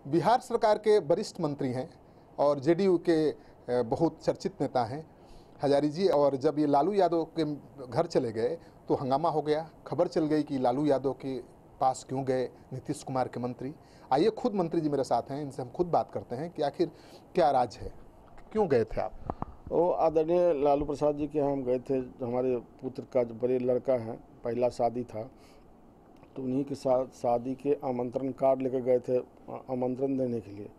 बिहार सरकार के वरिष्ठ मंत्री हैं और जेडीयू के बहुत चर्चित नेता हैं हजारी जी, और जब ये लालू यादव के घर चले गए तो हंगामा हो गया। खबर चल गई कि लालू यादव के पास क्यों गए नीतीश कुमार के मंत्री। आइए खुद मंत्री जी मेरे साथ हैं, इनसे हम खुद बात करते हैं कि आखिर क्या राज है, क्यों गए थे आप? वो आदरणीय लालू प्रसाद जी के यहाँ हम गए थे। हमारे पुत्र का जो बड़े लड़का है, पहला शादी था, तो उन्हीं के साथ शादी के आमंत्रण कार्ड लेकर गए थे आमंत्रण देने के लिए।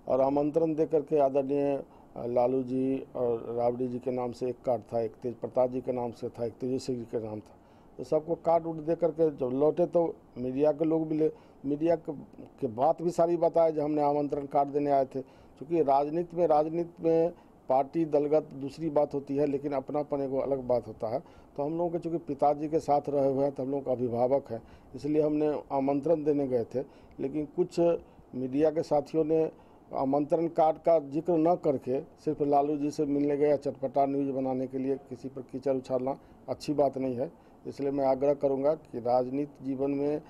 और आमंत्रण दे करके आदरणीय लालू जी और राबड़ी जी के नाम से एक कार्ड था, एक तेज प्रताप जी के नाम से था, एक तेजस्वी जी के नाम था। तो सबको कार्ड उड़ दे करके जब लौटे तो मीडिया के लोग भी मीडिया के बात भी सारी बताए जो हमने आमंत्रण कार्ड देने आए थे। क्योंकि राजनीति में पार्टी दलगत दूसरी बात होती है, लेकिन अपनापन एक अलग बात होता है। तो हम लोगों के चूँकि पिताजी के साथ रहे हुए हैं तो हम लोग का अभिभावक है, इसलिए हमने आमंत्रण देने गए थे। लेकिन कुछ मीडिया के साथियों ने आमंत्रण कार्ड का जिक्र न करके सिर्फ लालू जी से मिलने गए, चटपटा न्यूज बनाने के लिए किसी पर कीचड़ उछालना अच्छी बात नहीं है। इसलिए मैं आग्रह करूंगा कि राजनीतिक जीवन में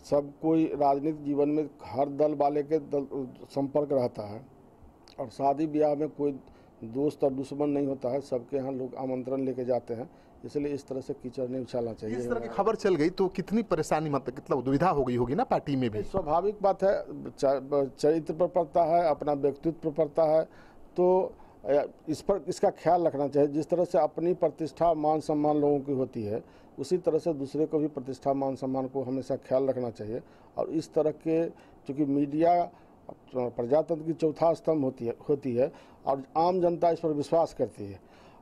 राजनीतिक जीवन में हर दल वाले के संपर्क रहता है, और शादी ब्याह में कोई दोस्त और दुश्मन नहीं होता है। सबके यहाँ लोग आमंत्रण लेके जाते हैं, इसलिए इस तरह से कीचड़ नहीं उछालना चाहिए। इस तरह की खबर चल गई तो कितनी परेशानी, मतलब कितना दुविधा हो गई होगी ना पार्टी में भी? स्वाभाविक बात है, चरित्र पर पड़ता है, अपना व्यक्तित्व पर पड़ता है, तो इसका ख्याल रखना चाहिए। जिस तरह से अपनी प्रतिष्ठा मान सम्मान लोगों की होती है, उसी तरह से दूसरे को भी प्रतिष्ठा मान सम्मान को हमेशा ख्याल रखना चाहिए। और इस तरह के, चूँकि मीडिया प्रजातंत्र की चौथा स्तंभ होती है और आम जनता इस पर विश्वास करती है,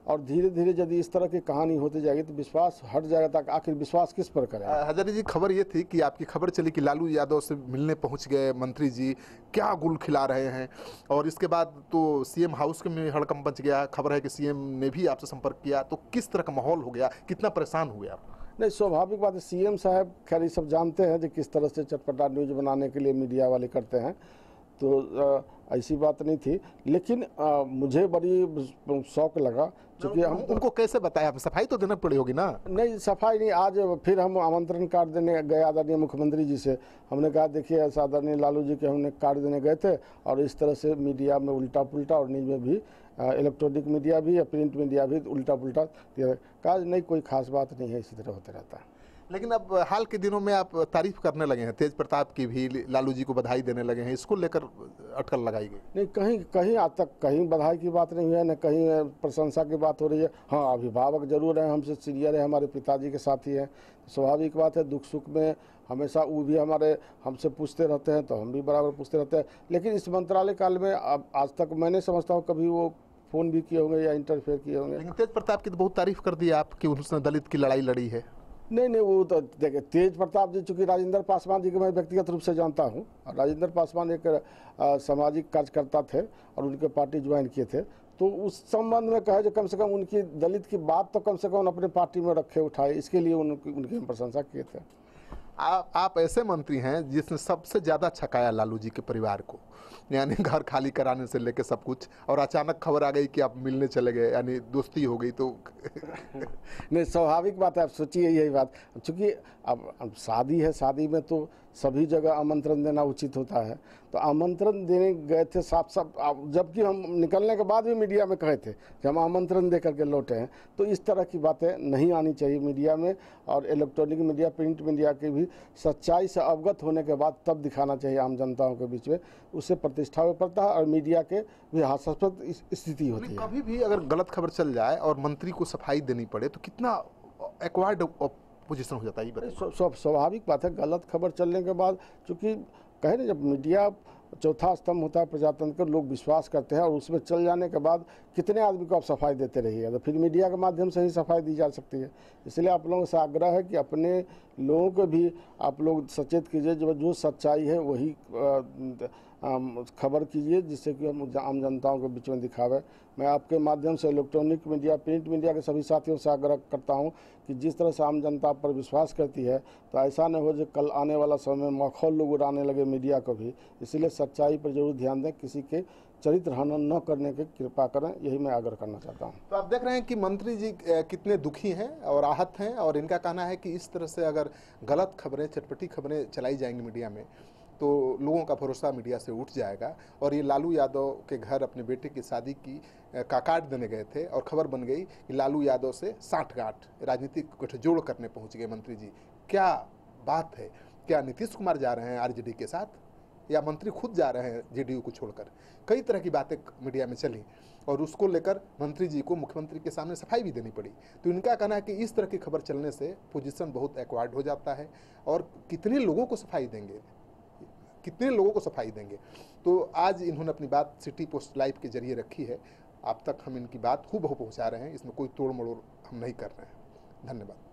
और धीरे धीरे यदि इस तरह की कहानी होती जाएगी तो विश्वास हट जाएगा। तक आखिर विश्वास किस पर करें? हजारी जी, खबर ये थी कि आपकी खबर चली कि लालू यादव से मिलने पहुंच गए मंत्री जी, क्या गुल खिला रहे हैं, और इसके बाद तो सीएम हाउस के में हड़कंप मच गया। खबर है कि सीएम ने भी आपसे संपर्क किया, तो किस तरह का माहौल हो गया, कितना परेशान हुए आप? नहीं, स्वाभाविक बात है, सीएम साहब खैर ये सब जानते हैं कि किस तरह से चटपटा न्यूज बनाने के लिए मीडिया वाले करते हैं, तो ऐसी बात नहीं थी। लेकिन मुझे बड़ी शौक लगा, क्योंकि हम उनको कैसे बताया, सफाई तो देना पड़ी होगी ना? नहीं, सफाई नहीं। आज फिर हम आमंत्रण कार्ड देने गए आदरणीय मुख्यमंत्री जी से। हमने कहा देखिए ऐसा आदरणीय लालू जी के हमने कार्ड देने गए थे, और इस तरह से मीडिया में उल्टा पुल्टा, और न्यूज में भी इलेक्ट्रॉनिक मीडिया भी या प्रिंट मीडिया भी उल्टा पुल्टा दिया। कहा नहीं, कोई खास बात नहीं है, इसी तरह होते रहता है। लेकिन अब हाल के दिनों में आप तारीफ करने लगे हैं, तेज प्रताप की भी, लालू जी को बधाई देने लगे हैं, इसको लेकर अटकल लगाई गई? नहीं, कहीं आज तक कहीं बधाई की बात नहीं है, न कहीं प्रशंसा की बात हो रही है। हाँ, अभिभावक जरूर हैं, हमसे सीनियर है, हमारे पिताजी के साथी हैं, स्वाभाविक बात है। दुख सुख में हमेशा वो भी हमसे पूछते रहते हैं, तो हम भी बराबर पूछते रहते हैं। लेकिन इस मंत्रालय काल में आज तक मैंने समझता हूँ कभी वो फ़ोन भी किए होंगे या इंटरफेयर किए होंगे। लेकिन तेज प्रताप की तो बहुत तारीफ कर दी आप कि उसने दलित की लड़ाई लड़ी है। नहीं, वो तो देखिए, तेज प्रताप जी चूँकि राजेंद्र पासवान जी को मैं व्यक्तिगत रूप से जानता हूँ, और राजेंद्र पासवान एक सामाजिक कार्यकर्ता थे और उनके पार्टी ज्वाइन किए थे, तो उस संबंध में कहे जो कम से कम उनकी दलित की बात तो कम से कम अपने पार्टी में रखे उठाए, इसके लिए उनकी हम प्रशंसा किए थे। आप ऐसे मंत्री हैं जिसने सबसे ज़्यादा छकाया लालू जी के परिवार को, यानी घर खाली कराने से लेकर सब कुछ, और अचानक खबर आ गई कि आप मिलने चले गए, यानी दोस्ती हो गई तो नहीं, स्वाभाविक बात है। आप सोचिए यही बात, चूँकि अब शादी है, शादी में तो सभी जगह आमंत्रण देना उचित होता है, तो आमंत्रण देने गए थे साफ साफ, जबकि हम निकलने के बाद भी मीडिया में कहे थे कि हम आमंत्रण दे करके लौटे हैं। तो इस तरह की बातें नहीं आनी चाहिए मीडिया में, और इलेक्ट्रॉनिक मीडिया, प्रिंट मीडिया की भी सच्चाई से अवगत होने के बाद तब दिखाना चाहिए आम जनताओं के बीच में, उससे प्रतिष्ठा में पड़ता है और मीडिया के भी हास्यास्पद स्थिति होती है। कभी भी अगर गलत खबर चल जाए और मंत्री को सफाई देनी पड़े तो कितना एक्वायर्ड पोजीशन हो जाता है? स्वाभाविक बात है, गलत खबर चलने के बाद, चूँकि कहे ना जब मीडिया चौथा स्तंभ होता है प्रजातंत्र का, लोग विश्वास करते हैं, और उसमें चल जाने के बाद कितने आदमी को आप सफाई देते रहिएगा, तो फिर मीडिया के माध्यम से ही सफाई दी जा सकती है। इसलिए आप लोगों से आग्रह है कि अपने लोगों को भी आप लोग सचेत कीजिए, जो सच्चाई है वही खबर कीजिए, जिससे कि हम आम जनताओं के बीच में दिखावे। मैं आपके माध्यम से इलेक्ट्रॉनिक मीडिया, प्रिंट मीडिया के सभी साथियों से आग्रह करता हूं कि जिस तरह से आम जनता पर विश्वास करती है, तो ऐसा न हो जो कल आने वाला समय में मखौल लोग उड़ाने लगे मीडिया को भी। इसलिए सच्चाई पर जरूर ध्यान दें, किसी के चरित्र हनन न करने की कृपा करें, यही मैं आग्रह करना चाहता हूँ। तो आप देख रहे हैं कि मंत्री जी कितने दुखी हैं और आहत हैं, और इनका कहना है कि इस तरह से अगर गलत खबरें, चटपटी खबरें चलाई जाएंगी मीडिया में तो लोगों का भरोसा मीडिया से उठ जाएगा। और ये लालू यादव के घर अपने बेटे की शादी की का कार्ड देने गए थे और खबर बन गई कि लालू यादव से साठगांठ राजनीतिक गठजोड़ करने पहुंच गए मंत्री जी। क्या बात है? क्या नीतीश कुमार जा रहे हैं आरजेडी के साथ, या मंत्री खुद जा रहे हैं जेडीयू को छोड़कर? कई तरह की बातें मीडिया में चली और उसको लेकर मंत्री जी को मुख्यमंत्री के सामने सफाई भी देनी पड़ी। तो इनका कहना है कि इस तरह की खबर चलने से पोजीशन बहुत एक्वायर्ड हो जाता है और कितने लोगों को सफाई देंगे, कितने लोगों को सफाई देंगे। तो आज इन्होंने अपनी बात सिटी पोस्ट लाइव के जरिए रखी है। अब तक हम इनकी बात हूबहू पहुंचा रहे हैं, इसमें कोई तोड़ मड़ोड़ हम नहीं कर रहे हैं। धन्यवाद।